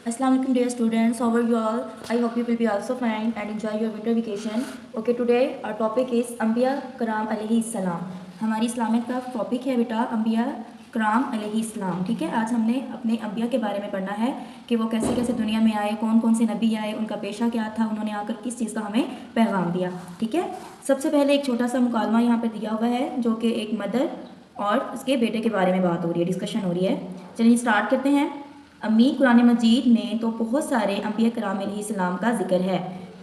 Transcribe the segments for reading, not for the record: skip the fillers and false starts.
Assalamu alaikum dear students, how are you all? I hope you will be also fine and enjoy your winter vacation. Okay, today our topic is Anbiya Karam अलैहि सलाम. हमारी Islamic का topic है बेटा अंबिया कराम अलैहि सलाम. ठीक है, आज हमने अपने अंबिया के बारे में पढ़ना है कि वो कैसे कैसे दुनिया में आए, कौन कौन से नबी आए, उनका पेशा क्या था, उन्होंने आकर किस चीज़ का हमें पैगाम दिया. ठीक है, सबसे पहले एक छोटा सा मुकालमा यहाँ पर दिया हुआ है जो कि एक मदर और उसके बेटे के बारे में बात हो रही है, डिस्कशन हो रही है. चलिए स्टार्ट करते हैं. अम्मी कुरान मजीद में तो बहुत सारे अंबिया कराम अलैहिस्सलाम का जिक्र है.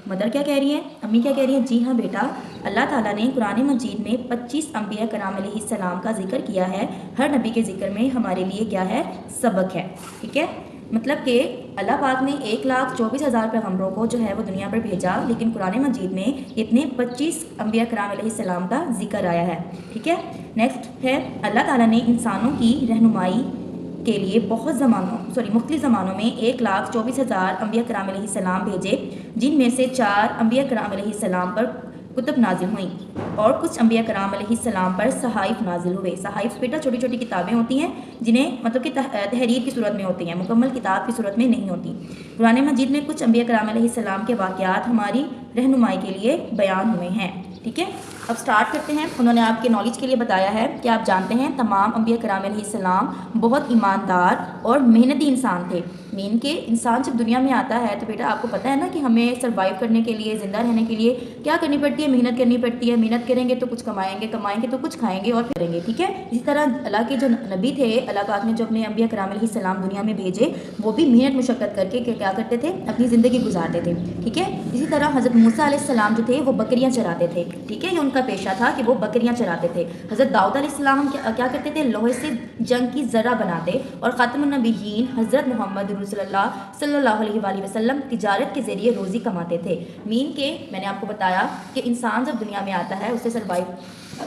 मदर क्या कह रही है, अम्मी क्या कह रही है? जी हाँ बेटा, अल्लाह ताला ने कुरान मजीद में 25 अंबिया कराम अलैहिस्सलाम का जिक्र किया है. हर नबी के जिक्र में हमारे लिए क्या है, सबक है. ठीक है, मतलब कि अल्लाह पाक ने 1,24,000 पैगम्बरों को जो है वो दुनिया पर भेजा, लेकिन कुरान मजीद में इतने 25 अंबिया कराम अलैहिस्सलाम का जिक्र आया है. ठीक है, नेक्स्ट है अल्लाह ताला ने इंसानों की रहनुमाई के लिए मुख्तलिफ ज़मानों में 1,24,000 अंबिया कराम अलैहिस्सलाम भेजे, जिनमें से 4 अंबिया कराम अलैहिस्सलाम पर कुतुब नाजिल हुई और कुछ अंबिया कराम अलैहिस्सलाम पर सहाइफ नाजिल हुए. सहाइफ बेटा छोटी छोटी किताबें होती हैं जिन्हें मतलब कि तहरीर की सूरत में होती हैं, मुकम्मल किताब की सूरत में नहीं होती. कुरान मजीद में कुछ अंबिया कराम अलैहिस्सलाम के वाक़यात हमारी रहनुमाई के लिए बयान हुए हैं. ठीक है, अब स्टार्ट करते हैं. उन्होंने आपके नॉलेज के लिए बताया है कि आप जानते हैं तमाम अंबिया कराम अलैहिस्सलाम बहुत ईमानदार और मेहनती इंसान थे. मीन के इंसान जब दुनिया में आता है तो बेटा आपको पता है ना कि हमें सर्वाइव करने के लिए, ज़िंदा रहने के लिए क्या करनी पड़ती है, मेहनत करनी पड़ती है. मेहनत करेंगे तो कुछ कमाएंगे, कमाएंगे तो कुछ खाएंगे और फिरेंगे. ठीक है, इसी तरह अल्लाह के जो नबी थे, अल्लाह पाक ने जो अपने अंबिया कराम अलैहिस्सलाम दुनिया में भेजे, वो भी मेहनत मुशक्क़त करके क्या करते थे, अपनी ज़िंदगी गुजारते थे. ठीक है, इसी तरह हज़रत मूसा अलैहिस्सलाम जो थे वो बकरियाँ चराते थे. ठीक है, ये उनका पेशा था कि वो बकरियाँ चराते थे. हज़रत दाऊद अलैहिस्सलाम क्या करते थे, लोहे से जंग की ज़रा बनाते. और ख़ातमुन नबिय्यीन हज़रत मोहम्मद रसूलुल्लाह सल्लल्लाहु अलैहि वसल्लम तिजारत के ज़रिए रोज़ी कमाते थे. मीन के मैंने आपको बताया कि इंसान जब दुनिया में आता है उसे सर्वाइव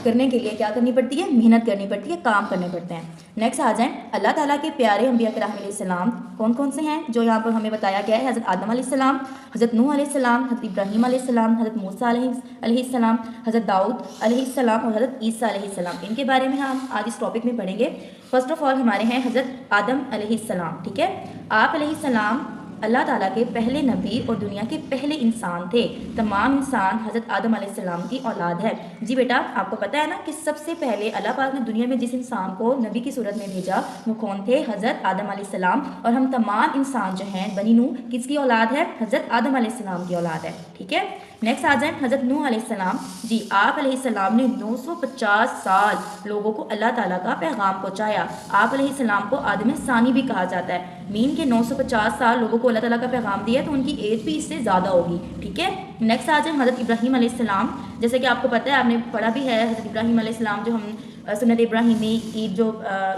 करने के लिए क्या करनी पड़ती है, मेहनत करनी पड़ती है, काम करने पड़ते हैं. नेक्स्ट आ जाएं, अल्लाह ताला के प्यारे अंबिया कराम अलैहिस्सलाम कौन कौन से हैं जो यहाँ पर हमें बताया गया है. हज़रत आदम अलैहिस्सलाम, हज़रत नूह अलैहिस्सलाम, हज़रत इब्राहीम अलैहिस्सलाम, हज़रत मूसा अलैहिस्सलाम, हज़रत दाऊद अलैहिस्सलाम और हज़रत ईसा अलैहिस्सलाम. इनके बारे में हम आज इस टॉपिक में पढ़ेंगे. फर्स्ट ऑफ ऑल हमारे हैं हज़रत आदम अलैहिस्सलाम. ठीक है, आप अलैहिस्सलाम अल्लाह ताला के पहले नबी और दुनिया के पहले इंसान थे. तमाम इंसान हज़रत आदम अलैहिस्सलाम की औलाद है. जी बेटा, आपको पता है ना कि सबसे पहले अल्लाह पाक ने दुनिया में जिस इंसान को नबी की सूरत में भेजा वो कौन थे, हज़रत आदम अलैहिस्सलाम. और हम तमाम इंसान जो हैं बनी नूह किसकी औलाद है, हज़रत आदम अलैहिस्सलाम की औलाद है. ठीक है, नेक्स्ट आ जाए हज़रत नूह अलैहिस्सलाम. जी, आप अलैहिस्सलाम ने 950 साल लोगों को अल्लाह ताला का पैगाम पहुँचाया. आप अलैहिस्सलाम को आदम सानी भी कहा जाता है. मीन के 950 साल लोगों को अल्लाह ताला का पैगाम दिया तो उनकी एज भी इससे ज़्यादा होगी. ठीक है, नेक्स्ट आ जाए हज़रत इब्राहीम अलैहिस्सलाम. जैसे कि आपको पता है, आपने पढ़ा भी है, हज़रत इब्राहीम अलैहिस्सलाम जो हम सुन्नत इब्राहीमी ईद जो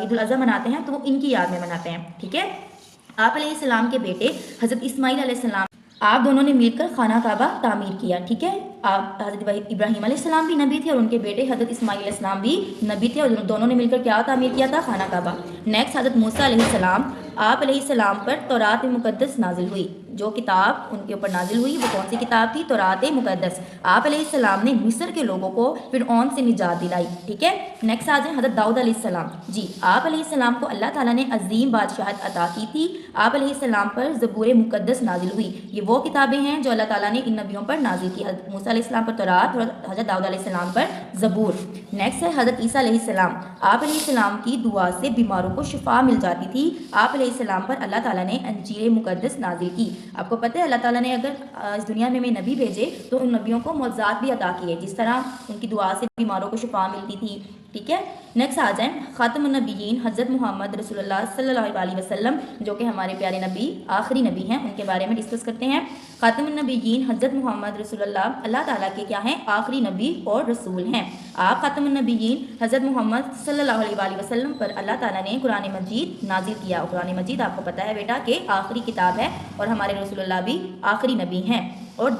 ईद उल अज़हा मनाते हैं तो वो इनकी याद में मनाते हैं. ठीक है, आप अलैहिस्सलाम के बेटे हज़रत इस्माईल अलैहिस्सलाम, आप दोनों ने मिलकर खाना काबा तामीर किया. ठीक है, आप हज़रत इब्राहीम अलैहिस्सलाम भी नबी थे और उनके बेटे हज़रत इस्माईल अलैहिस्सलाम भी नबी थे और दोनों ने मिलकर क्या तामीर किया था, खाना काबा. नेक्स्ट हज़रत मूसा अलैहिस्सलाम, आप अलैहिस्सलाम पर तौरात मुक़द्दस नाजिल हुई. जो किताब उनके ऊपर नाजिल हुई वो कौन सी किताब थी, तौरात मुक़द्दस. आप अलैहिस्सलाम ने मिस्र के लोगों को फ़िरऔन से निजात दिलाई. ठीक है, नेक्स्ट आ जाए हज़रत दाऊद अलैहिस्सलाम. जी, आप अलैहिस्सलाम को अल्लाह ताला ने अजीम बादशाहत अता की थी. आप अलैहिस्सलाम पर ज़बूर मुक़द्दस नाजिल हुई. ये वो किताबें हैं जो अल्लाह ताला ने इन नबियों पर नाजिल की. हज़रत मूसा अलैहिस्सलाम पर तौरात और हज़रत दाऊद अलैहिस्सलाम पर ज़बूर. नेक्स्ट है हज़रत ईसा अलैहिस्सलाम. आप अलैहिस्सलाम की दुआ से बीमारों को शिफा मिल जाती थी. आप अलैहिस्सलाम पर अल्लाह ताला ने अंजीर मुक़द्दस नाजिल की. आपको पता है अल्लाह ताला ने अगर इस दुनिया में नबी भेजे तो उन नबियों को मौज़ात भी अता किए, जिस तरह उनकी दुआ से बीमारों को शिफा मिलती थी. ठीक है, नेक्स्ट आ जाएं ख़ातमुन नबिय्यीन हज़रत मोहम्मद रसूलुल्लाह सल्लल्लाहु अलैहि वसल्लम जो कि हमारे प्यारे नबी, आखिरी नबी हैं, उनके बारे में डिस्कस करते हैं. ख़ातमुन नबिय्यीन हज़रत मोहम्मद रसूलुल्लाह अल्लाह ताला के क्या हैं, आखिरी नबी और रसूल हैं. आप ख़ातमुन नबिय्यीन हज़रत मोहम्मद सल्लल्लाहु अलैहि वसल्लम पर अल्लाह ताला ने कुरान मजीद नाजिल किया. कुरान मजीद आपको पता है बेटा कि आखिरी किताब है और हमारे रसूलुल्लाह भी आखिरी नबी हैं और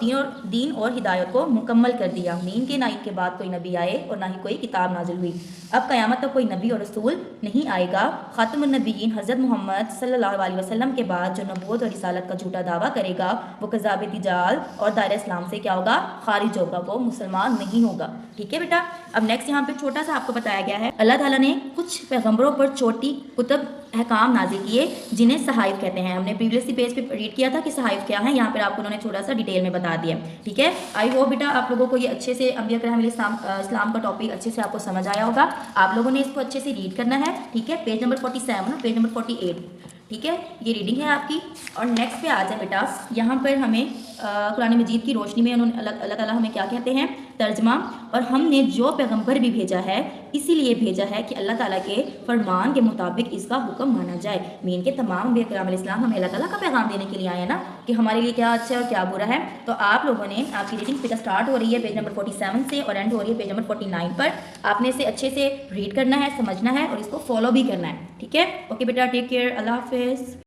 दीन और हिदायत को मुकम्मल कर दिया. मीन के ना इनके बाद कोई नबी आए और ना ही कोई किताब नाजिल हुई. अब क़यामत तक कोई नबी और रसूल नहीं आएगा. ख़ातमुन नबिय्यीन हज़रत मोहम्मद सल्लल्लाहु अलैहि वसल्लम के बाद जो नबूवत और रिसालत का झूठा दावा करेगा वो कज़ाब दिजाल और दायरा इस्लाम से क्या होगा, खारिज होगा, वो मुसलमान नहीं होगा. ठीक है बेटा, अब नेक्स्ट यहाँ पे छोटा सा आपको बताया गया है अल्लाह ताला ने कुछ पैगम्बरों पर छोटी कुतुब अहकाम नाजिल किए जिन्हें सहाइफ कहते हैं। हमने प्रीवियसली पेज पे रीड किया था कि सहाइफ क्या है, यहाँ पर आपको उन्होंने थोड़ा सा डिटेल में बता दिया। ठीक है, आई होप बेटा आप लोगों को ये अच्छे से अंबिया करम इस्लाम का टॉपिक अच्छे से आपको समझ आया होगा। आप लोगों ने इसको अच्छे से रीड करना है। ठीक है, पेज नंबर 47 पेज नंबर 48। ठीक है, ये रीडिंग है आपकी। और नेक्स्ट पे आ जाए बेटा, यहाँ पर हमें कुरान मजीद की रोशनी में उन्होंने अल्लाह ताला हमें क्या कहते हैं, तर्जमा। और हमने जो पैगंबर भी भेजा है इसीलिए भेजा है कि अल्लाह ताला के फरमान के मुताबिक इसका हुक्म माना जाए। मीन के तमाम अंबिया करम अलैहिस्सलाम हमें अल्लाह ताला का पैगाम देने के लिए आए हैं ना, कि हमारे लिए क्या अच्छा है और क्या बुरा है। तो आप लोगों ने, आपकी रीडिंग बेटा स्टार्ट हो रही है पेज नंबर 47 से और एंड हो रही है पेज नंबर 49 पर। आपने इसे अच्छे से रीड करना है, समझना है और इसको फॉलो भी करना है। ठीक है, ओके बेटा, टेक केयर, अल्लाह हाफिज़।